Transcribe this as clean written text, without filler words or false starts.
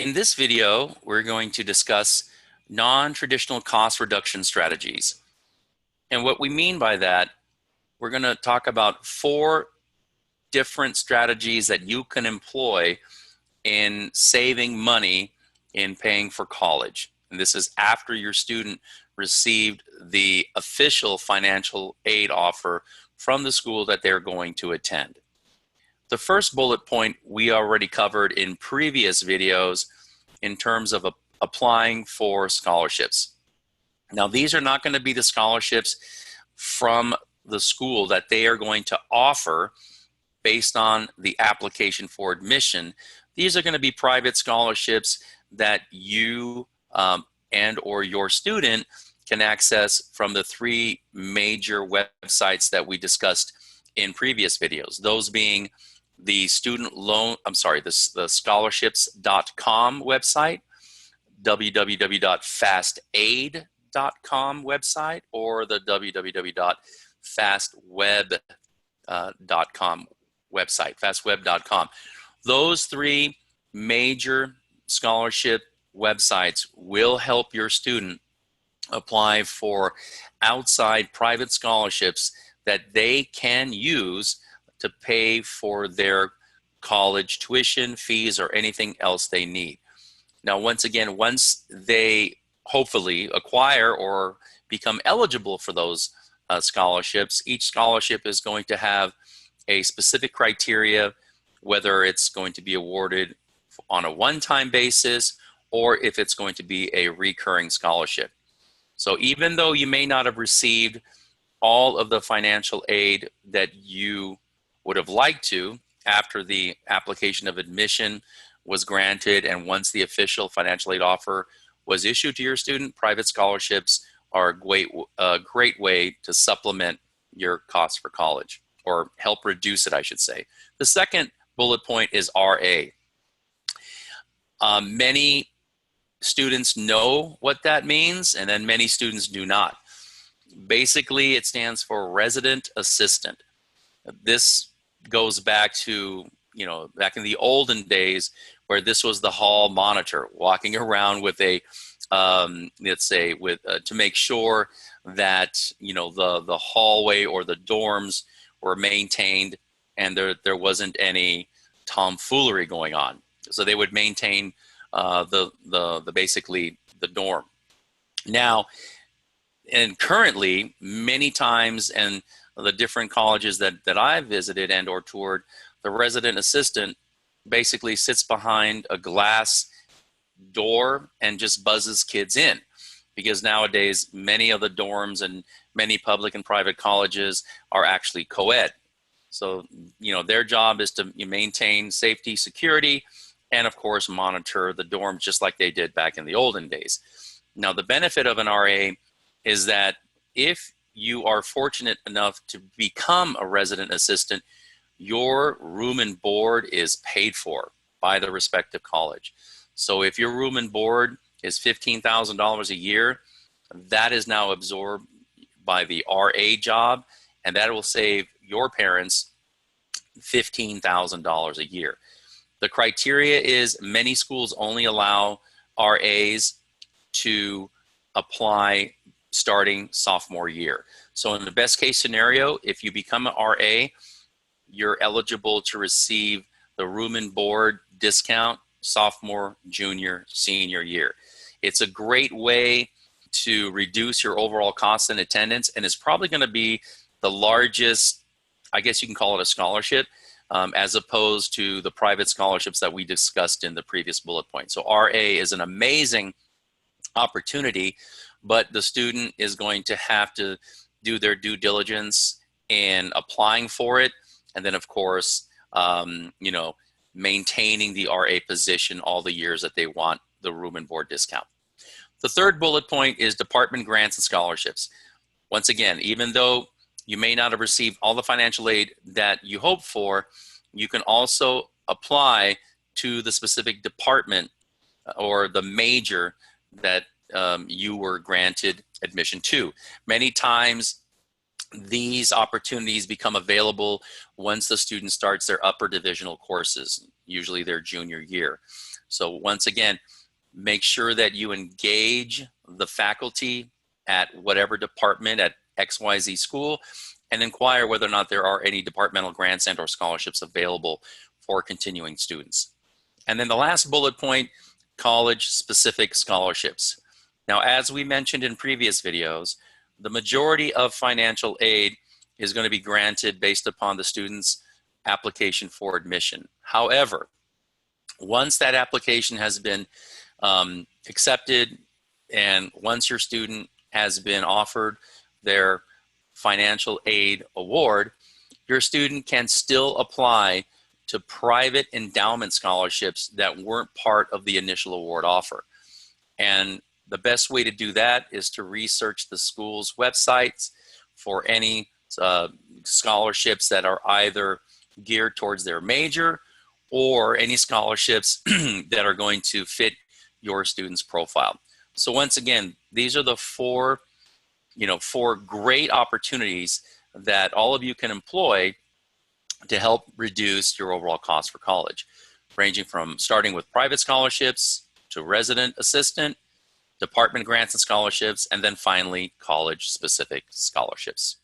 In this video, we're going to discuss non-traditional cost reduction strategies. And what we mean by that, we're going to talk about 4 different strategies that you can employ in saving money in paying for college. And this is after your student received the official financial aid offer from the school that they're going to attend. The first bullet point we already covered in previous videos in terms of applying for scholarships. Now, these are not going to be the scholarships from the school that they are going to offer based on the application for admission. These are going to be private scholarships that you and or your student can access from the 3 major websites that we discussed in previous videos. Those being the the scholarships.com website, www.fastaid.com website, or the www.fastweb.com website, fastweb.com. Those 3 major scholarship websites will help your student apply for outside private scholarships that they can use to pay for their college tuition, fees, or anything else they need. Now, once again, once they hopefully acquire or become eligible for those scholarships, each scholarship is going to have a specific criteria, whether it's going to be awarded on a one-time basis or if it's going to be a recurring scholarship. So even though you may not have received all of the financial aid that you would have liked to after the application of admission was granted, and once the official financial aid offer was issued to your student, private scholarships are a great way to supplement your cost for college, or help reduce it, I should say. The second bullet point is RA. Many students know what that means, and then many students do not. Basically, it stands for resident assistant. This goes back to, back in the olden days where this was the hall monitor walking around with a, let's say, to make sure that, the hallway or the dorms were maintained and there wasn't any tomfoolery going on. So they would maintain basically the dorm. Now, and currently, many times, and the different colleges that I've visited and or toured, the resident assistant basically sits behind a glass door and just buzzes kids in, because nowadays many of the dorms and many public and private colleges are actually co-ed. So, their job is to maintain safety, security, and of course monitor the dorms just like they did back in the olden days. Now, the benefit of an RA is that if you are fortunate enough to become a resident assistant, your room and board is paid for by the respective college. So if your room and board is $15,000 a year, that is now absorbed by the RA job, and that will save your parents $15,000 a year. The criteria is many schools only allow RAs to apply starting sophomore year. So in the best case scenario, if you become an RA, you're eligible to receive the room and board discount sophomore, junior, senior year. It's a great way to reduce your overall cost in attendance, and it's probably going to be the largest, I guess you can call it a scholarship, as opposed to the private scholarships that we discussed in the previous bullet point. So RA is an amazing opportunity, but the student is going to have to do their due diligence in applying for it, and then of course, maintaining the RA position all the years that they want the room and board discount. The third bullet point is department grants and scholarships. Once again, even though you may not have received all the financial aid that you hoped for, you can also apply to the specific department or the major that you were granted admission to. Many times these opportunities become available once the student starts their upper divisional courses, usually their junior year. So once again, make sure that you engage the faculty at whatever department at XYZ school and inquire whether or not there are any departmental grants and or scholarships available for continuing students. And then the last bullet point, college-specific scholarships. Now, as we mentioned in previous videos, the majority of financial aid is going to be granted based upon the student's application for admission. However, once that application has been accepted and once your student has been offered their financial aid award, your student can still apply to private endowment scholarships that weren't part of the initial award offer. And the best way to do that is to research the school's websites for any scholarships that are either geared towards their major or any scholarships that are going to fit your student's profile. So once again, these are the four great opportunities that all of you can employ to help reduce your overall cost for college, ranging from starting with private scholarships to resident assistant, department grants and scholarships, and then finally college-specific scholarships.